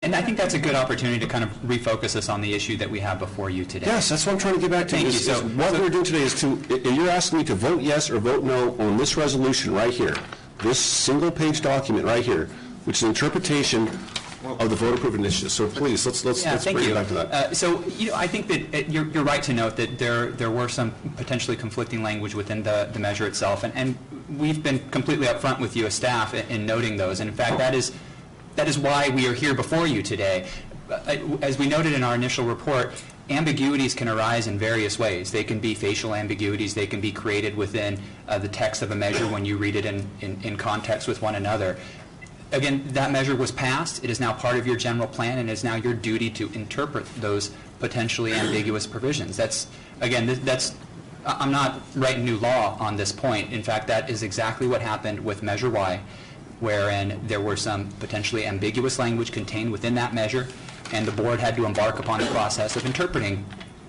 And I think that's a good opportunity to kind of refocus us on the issue that we have before you today. Yes, that's what I'm trying to get back to. Thank you. So what we're doing today is you're asking me to vote yes or vote no on this resolution right here, this single-page document right here, which is an interpretation of the voter-approved initiative. So please, let's bring it back to that. So I think that you're right to note that there were some potentially conflicting language within the measure itself, and we've been completely upfront with you as staff in noting those. And in fact, that is why we are here before you today. As we noted in our initial report, ambiguities can arise in various ways. They can be facial ambiguities. They can be created within the text of a measure when you read it in context with one another. Again, that measure was passed. It is now part of your general plan, and it is now your duty to interpret those potentially ambiguous provisions. I'm not writing new law on this point. In fact, that is exactly what happened with Measure Y, wherein there were some potentially ambiguous language contained within that measure, and the board had to embark upon the process of interpreting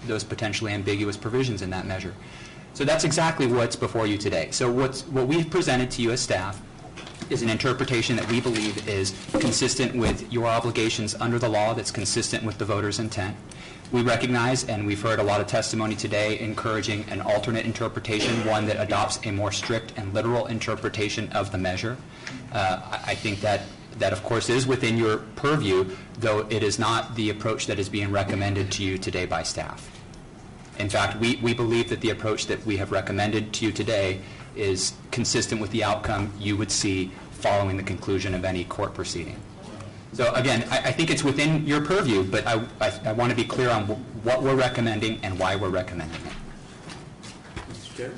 those potentially ambiguous provisions in that measure. So that's exactly what's before you today. So what we've presented to you as staff is an interpretation that we believe is consistent with your obligations under the law, that's consistent with the voters' intent. We recognize, and we've heard a lot of testimony today encouraging an alternate interpretation, one that adopts a more strict and literal interpretation of the measure. I think that of course is within your purview, though it is not the approach that is being recommended to you today by staff. In fact, we believe that the approach that we have recommended to you today is consistent with the outcome you would see following the conclusion of any court proceeding. So again, I think it's within your purview, but I want to be clear on what we're recommending and why we're recommending it. Mr. Chair?